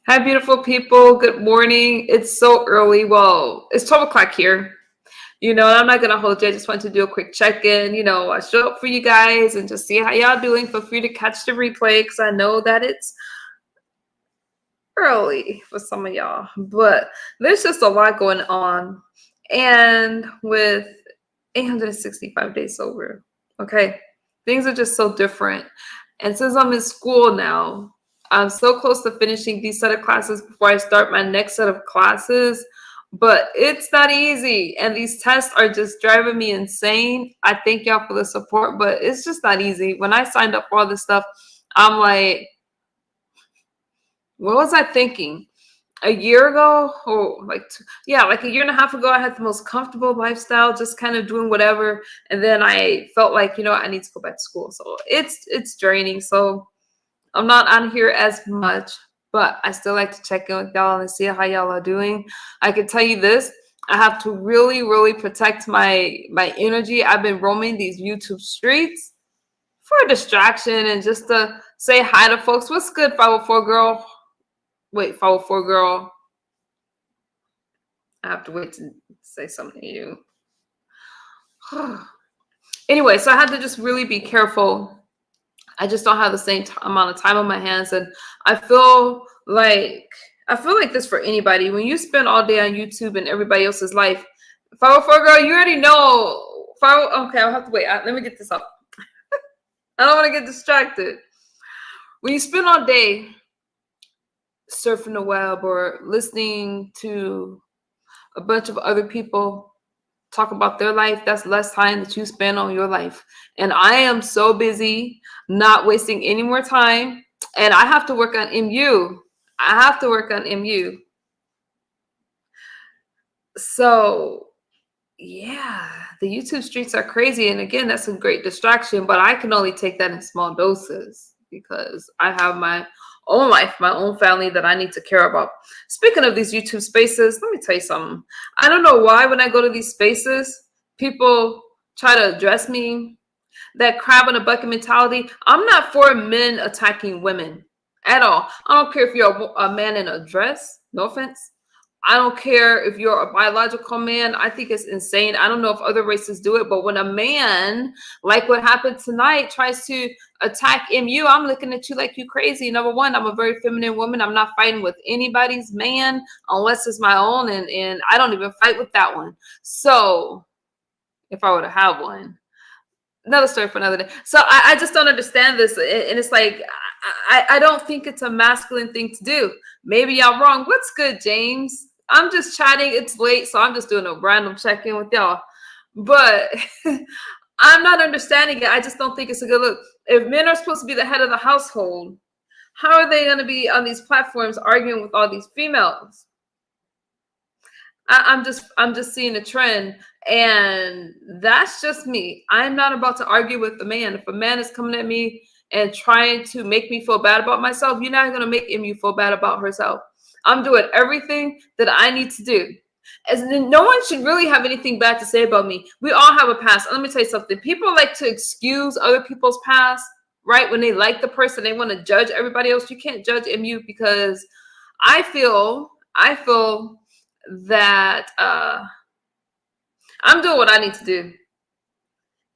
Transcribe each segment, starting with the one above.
Hi, beautiful people. Good morning. It's so early. Well, it's 12 o'clock here. I'm not going to hold you. I just want to do a quick check in. I show up for you guys and just see how y'all doing. Feel free to catch the replay because I know that it's early for some of y'all. But there's just a lot going on. And with 865 days over, okay, things are just so different. And since I'm in school now, I'm so close to finishing these set of classes before I start my next set of classes, but it's not easy. And these tests are just driving me insane. I thank y'all for the support, but it's just not easy. When I signed up for all this stuff, I'm like, what was I thinking? A year ago, or like a year and a half ago, I had the most comfortable lifestyle, just kind of doing whatever. And then I felt like, I need to go back to school. So it's draining. So I'm not on here as much, but I still like to check in with y'all and see how y'all are doing. I can tell you this. I have to really, really protect my energy. I've been roaming these YouTube streets for a distraction and just to say hi to folks. What's good, 504 girl? Wait, 504 girl. I have to wait to say something to you. Anyway, so I had to just really be careful. I just don't have the same amount of time on my hands, and I feel like this for anybody. When you spend all day on YouTube and everybody else's life, 504 girl, you already know. Okay, I'll have to wait. Let me get this up. I don't want to get distracted. When you spend all day surfing the web or listening to a bunch of other people talk about their life, that's less time that you spend on your life. And I am so busy not wasting any more time. And I have to work on MU. So yeah, the YouTube streets are crazy. And again, that's a great distraction, but I can only take that in small doses because I have my own life, my own family that I need to care about. Speaking of these YouTube spaces, let me tell you something. I don't know why when I go to these spaces, people try to address me. That crab in a bucket mentality. I'm not for men attacking women at all. I don't care if you're a man in a dress. No offense. I don't care if you're a biological man. I think it's insane. I don't know if other races do it, but when a man, like what happened tonight, tries to attack MU, I'm looking at you like you crazy. Number one, I'm a very feminine woman. I'm not fighting with anybody's man unless it's my own, and I don't even fight with that one. So if I were to have one, another story for another day. So I just don't understand this. And it's like, I don't think it's a masculine thing to do. Maybe y'all wrong. What's good, James? I'm just chatting. It's late, so I'm just doing a random check-in with y'all. But I'm not understanding it. I just don't think it's a good look. If men are supposed to be the head of the household, how are they going to be on these platforms arguing with all these females? I'm just seeing a trend, and that's just me. I'm not about to argue with the man. If a man is coming at me and trying to make me feel bad about myself, you're not gonna make MU feel bad about herself. I'm doing everything that I need to do. As no one should really have anything bad to say about me. We all have a past. Let me tell you something. People like to excuse other people's past, right? When they like the person, they want to judge everybody else. You can't judge MU because I feel that I'm doing what I need to do.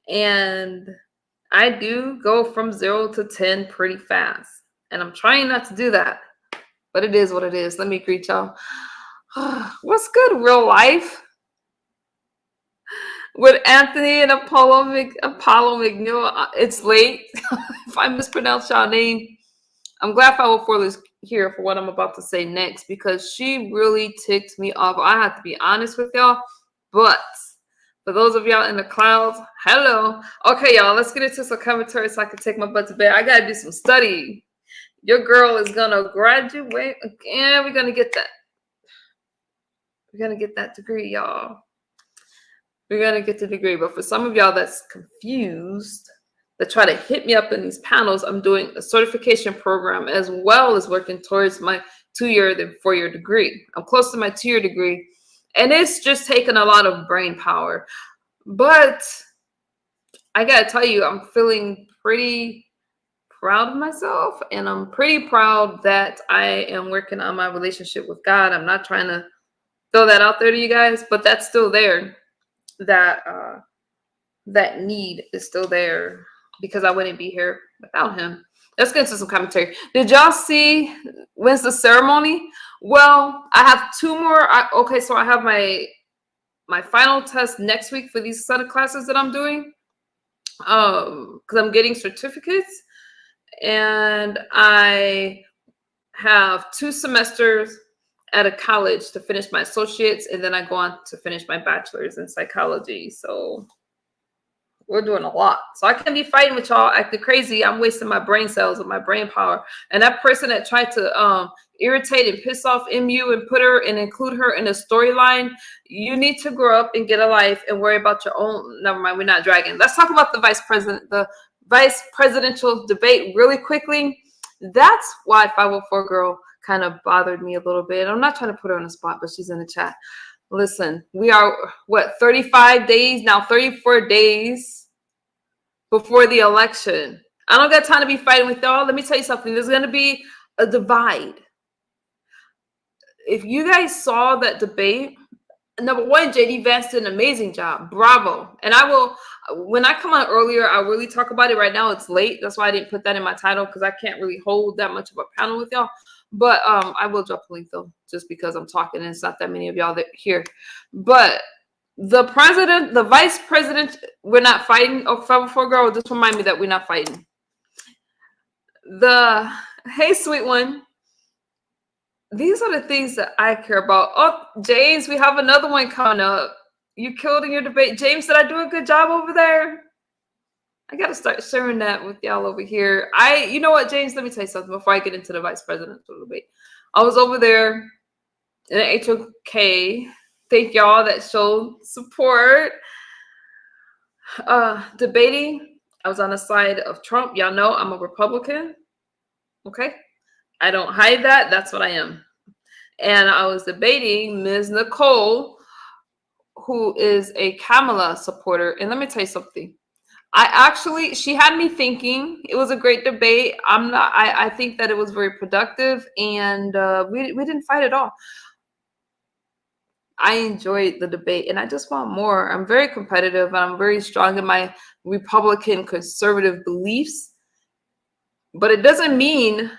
And I do go from 0 to 10 pretty fast. And I'm trying not to do that. But it is what it is. Let me greet y'all. What's good, real life? With Anthony and Apollo McNeil. It's late. If I mispronounce y'all name, I'm glad 504 is here for what I'm about to say next because she really ticked me off. I have to be honest with y'all. But for those of y'all in the clouds, hello. Okay, y'all, let's get into some commentary so I can take my butt to bed. I got to do some study. Your girl is going to graduate again. We're going to get that. We're going to get that degree, y'all. We're going to get the degree. But for some of y'all that's confused, that try to hit me up in these panels, I'm doing a certification program as well as working towards my 2-year then 4-year degree. I'm close to my 2-year degree, and it's just taken a lot of brain power. But I gotta tell you, I'm feeling pretty proud of myself, and I'm pretty proud that I am working on my relationship with God. I'm not trying to throw that out there to you guys, but that's still there. That that need is still there because I wouldn't be here without him. Let's get into some commentary. Did y'all see when's the ceremony? Well, I have two more. Okay, so I have my final test next week for these set of classes that I'm doing. Because I'm getting certificates, and I have 2 semesters at a college to finish my associates, and then I go on to finish my bachelor's in psychology. So we're doing a lot. So I can't be fighting with y'all acting crazy. I'm wasting my brain cells and my brain power. And that person that tried to irritate and piss off MU and put her and include her in a storyline, you need to grow up and get a life and worry about your own. Never mind, we're not dragging. Let's talk about the vice presidential debate really quickly. That's why 504 Girl kind of bothered me a little bit. I'm not trying to put her on the spot, but she's in the chat. Listen, we are, 35 days now, 34 days before the election. I don't got time to be fighting with y'all. Let me tell you something. There's going to be a divide. If you guys saw that debate, number one, JD Vance did an amazing job. Bravo. And I will, when I come on earlier, I'll really talk about it. Right now, it's late. That's why I didn't put that in my title, because I can't really hold that much of a panel with y'all. But I will drop a link, though, just because I'm talking and it's not that many of y'all that here. But the president, the vice president, we're not fighting. Oh, 504 Girl, just remind me that we're not fighting. Hey, sweet one. These are the things that I care about. Oh, James, we have another one coming up. You killed in your debate. James, did I do a good job over there? I got to start sharing that with y'all over here. You know what, James, let me tell you something before I get into the vice presidential debate. I was over there in the HOK. Thank y'all that showed support. Debating. I was on the side of Trump. Y'all know I'm a Republican. Okay. I don't hide that. That's what I am. And I was debating Ms. Nicole, who is a Kamala supporter. And let me tell you something. She had me thinking. It was a great debate. I think that it was very productive, and we didn't fight at all. I enjoyed the debate, and I just want more. I'm very competitive, and I'm very strong in my Republican conservative beliefs. But it doesn't mean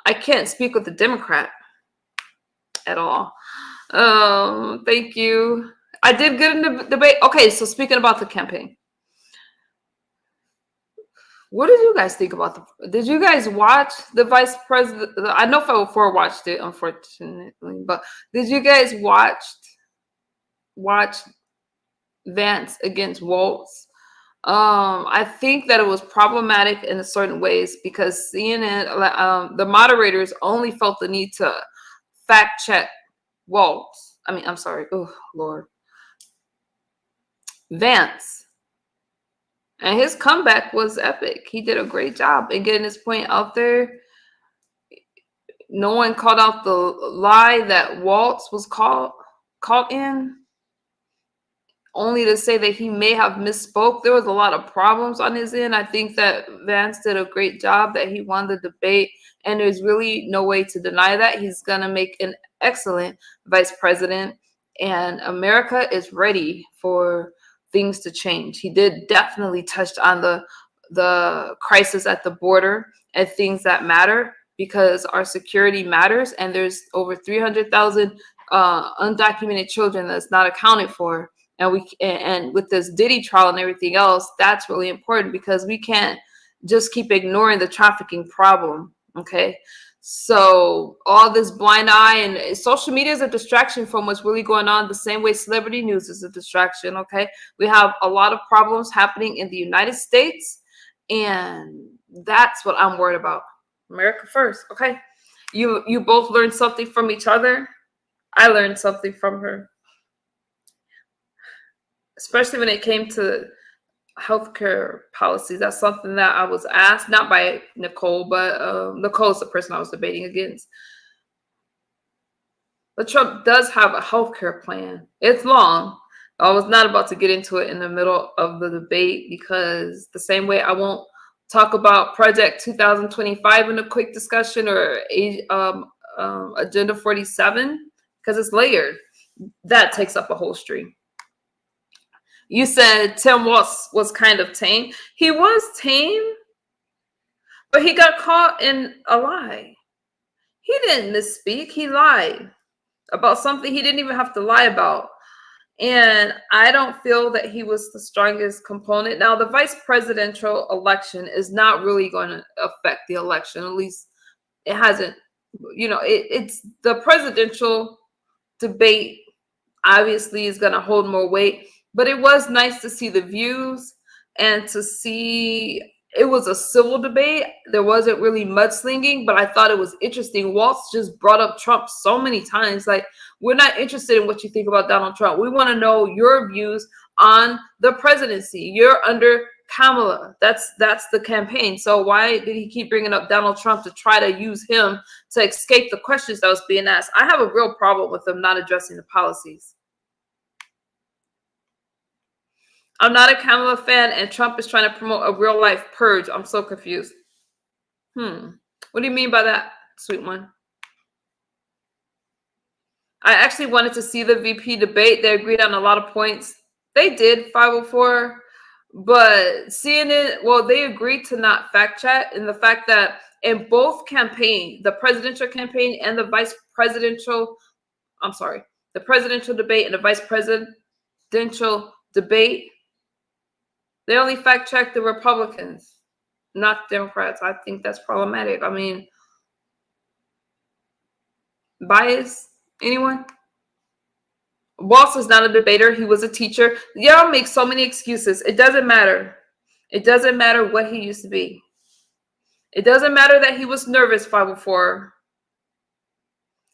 I can't speak with the Democrat at all. Thank you. I did good in the debate. Okay, so speaking about the campaign. What did you guys think about did you guys watch the vice president? I know 504 watched it, unfortunately, but did you guys watch Vance against Waltz? I think that it was problematic in certain ways because CNN, the moderators only felt the need to fact check Waltz. I'm sorry. Oh, Lord. Vance. And his comeback was epic. He did a great job in getting his point out there. No one called out the lie that Waltz was caught in, only to say that he may have misspoke. There was a lot of problems on his end. I think that Vance did a great job, that he won the debate, and there's really no way to deny that. He's going to make an excellent vice president, and America is ready for things to change. He did definitely touch on the crisis at the border and things that matter, because our security matters, and there's over 300,000 undocumented children that's not accounted for. And with this Diddy trial and everything else, that's really important, because we can't just keep ignoring the trafficking problem. Okay. So all this blind eye, and social media is a distraction from what's really going on, the same way celebrity news is a distraction. Okay. We have a lot of problems happening in the United States, and that's what I'm worried about. America first. Okay. You both learned something from each other. I learned something from her, especially when it came to healthcare policies. That's something that I was asked, not by Nicole, but Nicole's the person I was debating against. But Trump does have a healthcare plan. It's long. I was not about to get into it in the middle of the debate, because the same way I won't talk about Project 2025 in a quick discussion, or Agenda 47, because it's layered. That takes up a whole stream. You said Tim Walz was kind of tame. He was tame, but he got caught in a lie. He didn't misspeak. He lied about something he didn't even have to lie about. And I don't feel that he was the strongest component. Now, the vice presidential election is not really going to affect the election. At least it hasn't. It's the presidential debate obviously is going to hold more weight. But it was nice to see the views and to see it was a civil debate. There wasn't really mudslinging, but I thought it was interesting. Walz just brought up Trump so many times. Like, we're not interested in what you think about Donald Trump. We want to know your views on the presidency. You're under Kamala. That's the campaign. So why did he keep bringing up Donald Trump to try to use him to escape the questions that was being asked? I have a real problem with him not addressing the policies. I'm not a Kamala fan, and Trump is trying to promote a real life purge. I'm so confused. What do you mean by that, sweet one? I actually wanted to see the VP debate. They agreed on a lot of points. They did, 504. But seeing it, well, they agreed to not fact check, and the fact that in both campaign, the presidential campaign and the the presidential debate and the vice presidential debate, they only fact check the Republicans, not Democrats. I think that's problematic. I mean, bias? Anyone? Walz is not a debater. He was a teacher. Y'all make so many excuses. It doesn't matter. It doesn't matter what he used to be. It doesn't matter that he was nervous 504.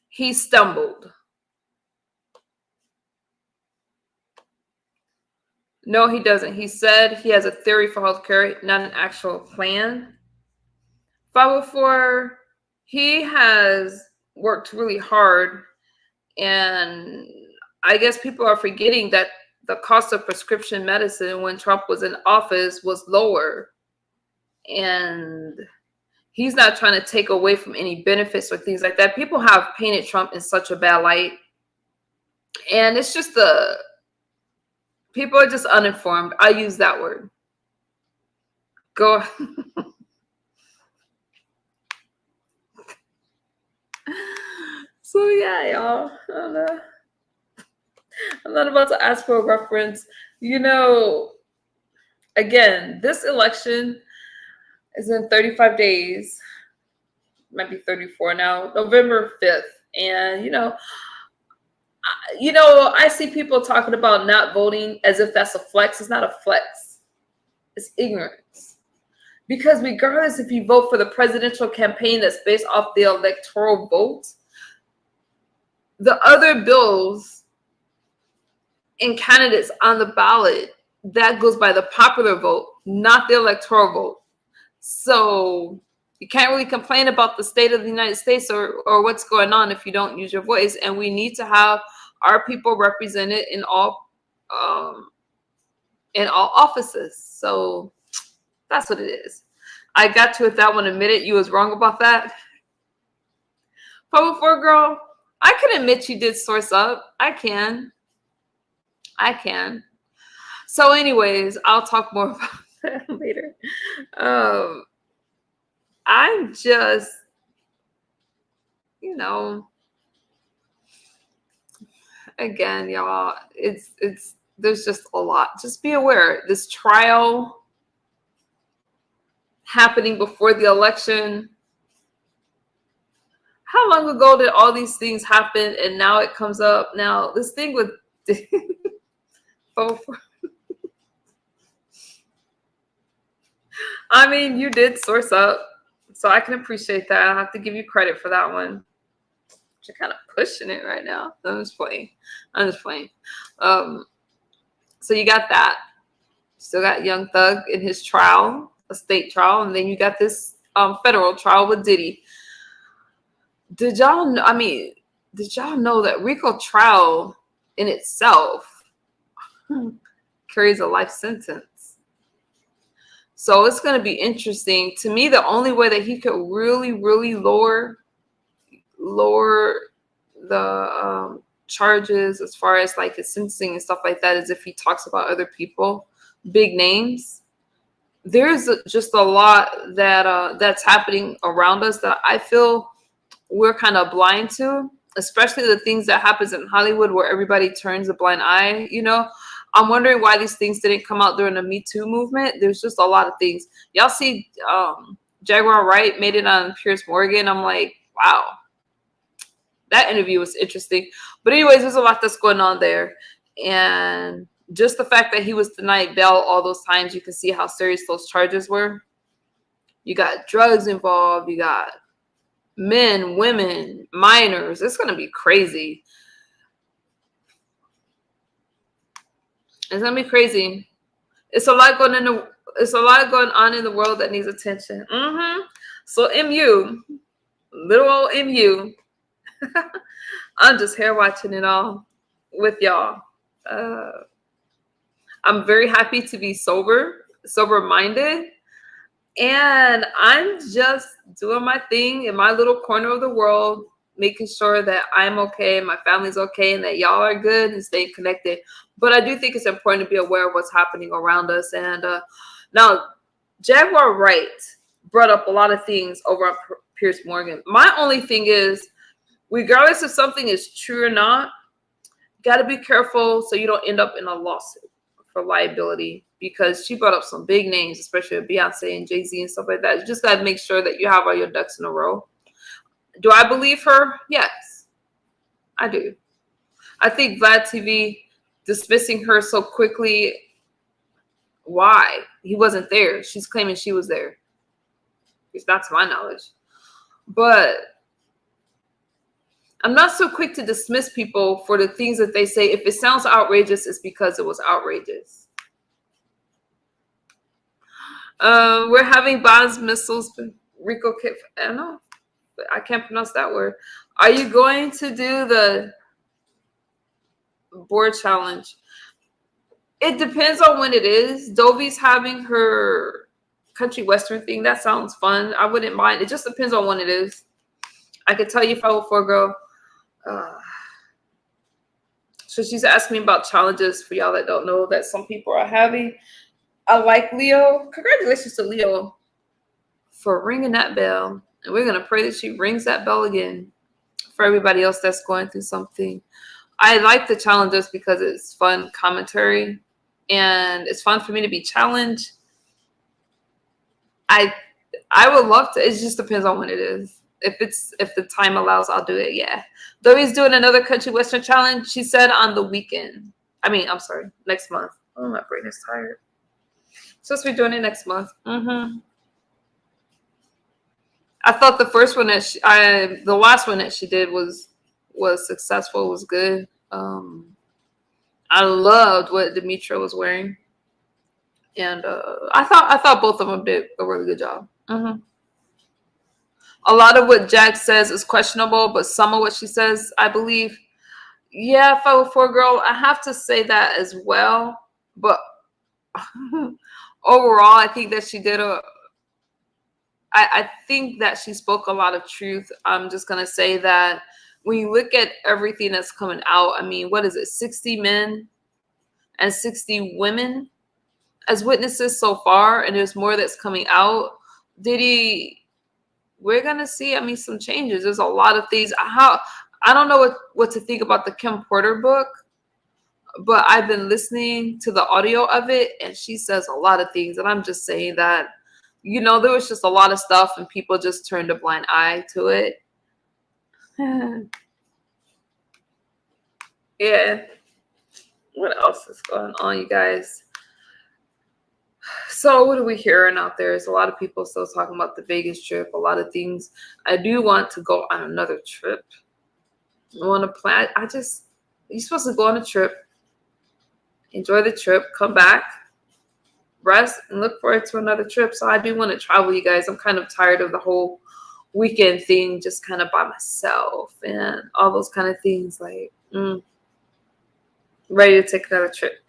He stumbled. No, he doesn't. He said he has a theory for healthcare, not an actual plan. 504, he has worked really hard, and I guess people are forgetting that the cost of prescription medicine when Trump was in office was lower, and he's not trying to take away from any benefits or things like that. People have painted Trump in such a bad light, and it's just people are just uninformed. I use that word. Go. So yeah, y'all. I'm not about to ask for a reference. Again, this election is in 35 days. Might be 34 now. November 5th. And I see people talking about not voting as if that's a flex. It's not a flex. It's ignorance. Because regardless if you vote for the presidential campaign that's based off the electoral vote, the other bills and candidates on the ballot, that goes by the popular vote, not the electoral vote. So you can't really complain about the state of the United States or what's going on if you don't use your voice. And we need to have our people represented in all offices. So that's what it is. I got to, if that one admitted you was wrong about that. 404 girl, I can admit you did source up. I can. So anyways, I'll talk more about that later. I'm just, again, y'all, there's just a lot. Just be aware. This trial happening before the election. How long ago did all these things happen and now it comes up? Now, this thing with I mean, you did source up, so I can appreciate that. I have to give you credit for that one. You're kind of pushing it right now. I'm just playing. So you got that. Still got Young Thug in his trial, a state trial, and then you got this federal trial with Diddy. Did y'all know that RICO trial in itself carries a life sentence? So it's going to be interesting. To me, the only way that he could really, really lower the charges as far as like his sentencing and stuff like that is if he talks about other people, big names. There's just a lot that that's happening around us that I feel we're kind of blind to, especially the things that happens in Hollywood where everybody turns a blind eye. I'm wondering why these things didn't come out during the Me Too movement. There's just a lot of things. Y'all see Jaguar Wright made it on Piers Morgan. I'm like, wow, that interview was interesting. But anyways, there's a lot that's going on there. And just the fact that he was denied bail all those times, you can see how serious those charges were. You got drugs involved. You got men, women, minors. It's going to be crazy. It's going to be crazy. It's a lot going on in the world that needs attention. So MU, little old MU. I'm just here watching it all with y'all. I'm very happy to be sober-minded. And I'm just doing my thing in my little corner of the world, making sure that I'm okay, my family's okay, and that y'all are good and staying connected. But I do think it's important to be aware of what's happening around us. And now, Jaguar Wright brought up a lot of things over on Piers Morgan. My only thing is, regardless if something is true or not, you got to be careful so you don't end up in a lawsuit for liability, because she brought up some big names, especially with Beyonce and Jay-Z and stuff like that. You just got to make sure that you have all your ducks in a row. Do I believe her? Yes, I do. I think Vlad TV dismissing her so quickly, why? He wasn't there. She's claiming she was there. It's not to my knowledge. But I'm not so quick to dismiss people for the things that they say. If it sounds outrageous, it's because it was outrageous. We're having bombs, missiles, Rico Kit. I don't know. I can't pronounce that word. Are you going to do the board challenge? It depends on when it is. Dovie's having her country western thing. That sounds fun. I wouldn't mind. It just depends on when it is. I could tell you if I were for a girl. So she's asking me about challenges for y'all that don't know that some people are having. I like Leo. Congratulations to Leo for ringing that bell. And we're going to pray that she rings that bell again for everybody else that's going through something. I like the challenges because it's fun commentary and it's fun for me to be challenged. I would love to. It just depends on when it is. If the time allows, I'll do it. Yeah. Dovie's doing another country western challenge. She said on the weekend. I'm sorry, next month. Oh, my brain is tired. Supposed to be doing it next month. I thought the first one the last one that she did was successful, was good. I loved what Demetra was wearing, and I thought both of them did a really good job. A lot of what Jack says is questionable, but some of what she says, I believe. Yeah, if I were for a girl, I have to say that as well. But overall, I think that she did I think that she spoke a lot of truth. I'm just going to say that when you look at everything that's coming out, what is it? 60 men and 60 women as witnesses so far, and there's more that's coming out. We're going to see, some changes. There's a lot of things. I don't know what to think about the Kim Porter book, but I've been listening to the audio of it, and she says a lot of things. And I'm just saying that, there was just a lot of stuff, and people just turned a blind eye to it. Yeah. What else is going on, you guys? So what are we hearing out there? There's a lot of people still talking about the Vegas trip, a lot of things. I do want to go on another trip. I want to plan. You're supposed to go on a trip, enjoy the trip, come back, rest, and look forward to another trip. So I do want to travel, you guys. I'm kind of tired of the whole weekend thing, just kind of by myself and all those kind of things. Like, ready to take another trip.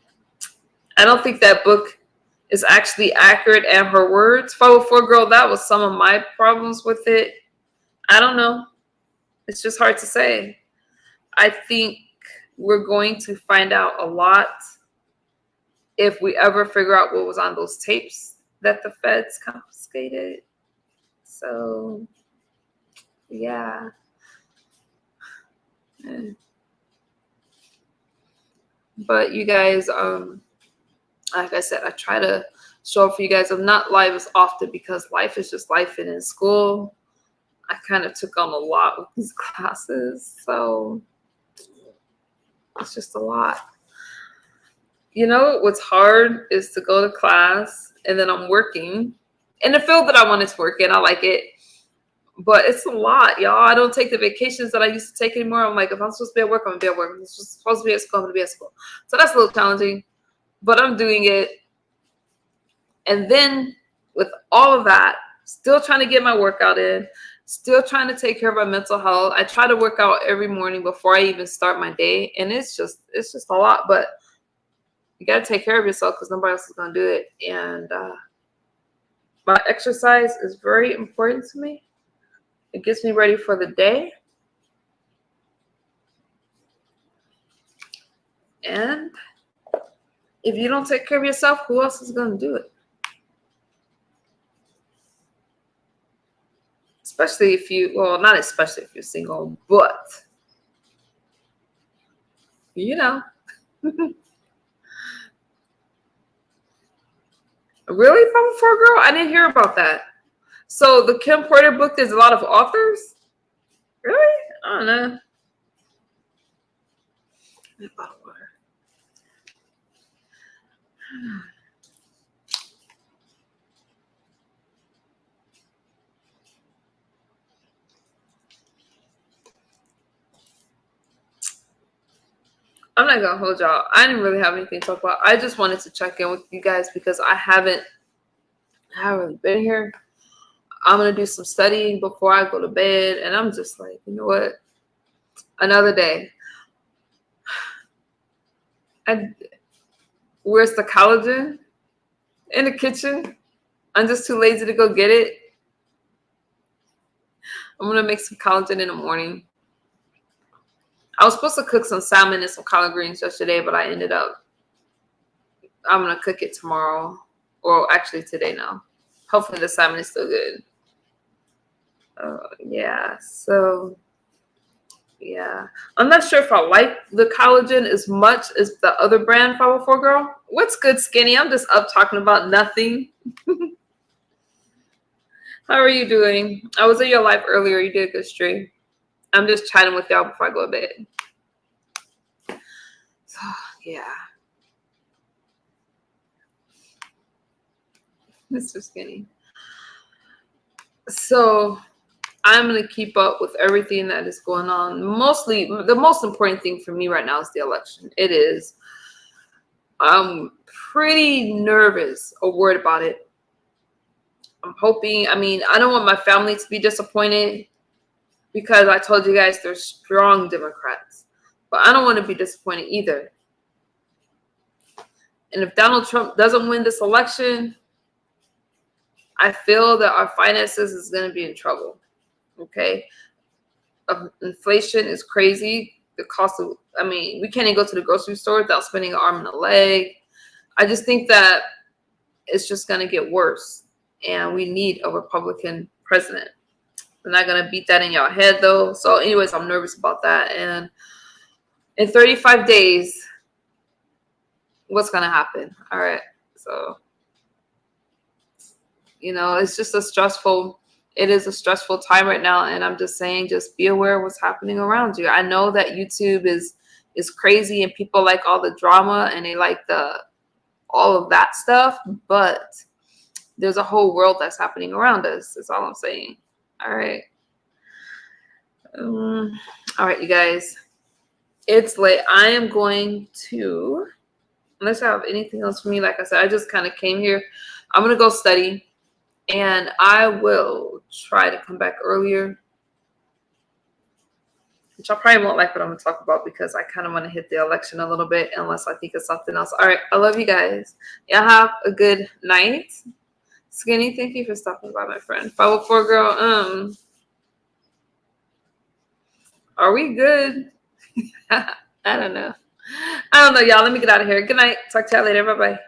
I don't think that book is actually accurate and her words. 504 girl, that was some of my problems with it. I don't know. It's just hard to say. I think we're going to find out a lot if we ever figure out what was on those tapes that the feds confiscated. So, yeah. But you guys, like I said, I try to show up for you guys. I'm not live as often because life is just life, and in school, I kind of took on a lot with these classes. So it's just a lot. You know, what's hard is to go to class and then I'm working in the field that I wanted to work in. I like it, but it's a lot, y'all. I don't take the vacations that I used to take anymore. I'm like, if I'm supposed to be at work, I'm gonna be at work. If I'm supposed to be at school, I'm gonna be at school. So that's a little challenging, but I'm doing it. And then with all of that, still trying to get my workout in, still trying to take care of my mental health. I try to work out every morning before I even start my day, and it's just a lot. But you got to take care of yourself because nobody else is going to do it. And my exercise is very important to me. It gets me ready for the day. And if you don't take care of yourself, who else is going to do it? Especially if you, well, not especially if you're single, but, you know. Really, 504 girl? I didn't hear about that. So the Kim Porter book, there's a lot of authors? Really? I don't know. I'm not gonna hold y'all. I didn't really have anything to talk about. I just wanted to check in with you guys because I haven't really been here. I'm gonna do some studying before I go to bed, and I'm just like, you know what? Another day. Where's the collagen? In the kitchen. I'm just too lazy to go get it. I'm gonna make some collagen in the morning. I was supposed to cook some salmon and some collard greens yesterday, but I ended up, I'm gonna cook it tomorrow, or actually today now. Hopefully the salmon is still good. Yeah, so yeah. I'm not sure if I like the collagen as much as the other brand 504 girl. What's good, Skinny? I'm just up talking about nothing. How are you doing? I was in your live earlier. You did a good stream. I'm just chatting with y'all before I go to bed. So, yeah. Mr. Skinny. So I'm going to keep up with everything that is going on. Mostly, the most important thing for me right now is the election. It is. I'm pretty nervous or worried about it. I'm hoping, I mean, I don't want my family to be disappointed because I told you guys they're strong Democrats. But I don't want to be disappointed either. And if Donald Trump doesn't win this election, I feel that our finances is going to be in trouble. Okay? Inflation is crazy. The cost of, I mean, we can't even go to the grocery store without spending an arm and a leg. I just think that it's just going to get worse. And we need a Republican president. They're not going to beat that in your head, though. So anyways, I'm nervous about that. And in 35 days, what's going to happen? All right. So, you know, it's just it is a stressful time right now. And I'm just saying, just be aware of what's happening around you. I know that YouTube is crazy and people like all the drama and they like all of that stuff, but there's a whole world that's happening around us. That's all I'm saying. All right. All right, you guys. It's late. I am going to, unless I have anything else for me, like I said, I just kind of came here. I'm going to go study, and I will try to come back earlier. which I probably won't like what I'm going to talk about because I kind of want to hit the election a little bit unless I think of something else. All right. I love you guys. Y'all have a good night. Skinny, thank you for stopping by, my friend. 504 girl, are we good? I don't know. Y'all. Let me get out of here. Good night. Talk to y'all later. Bye-bye.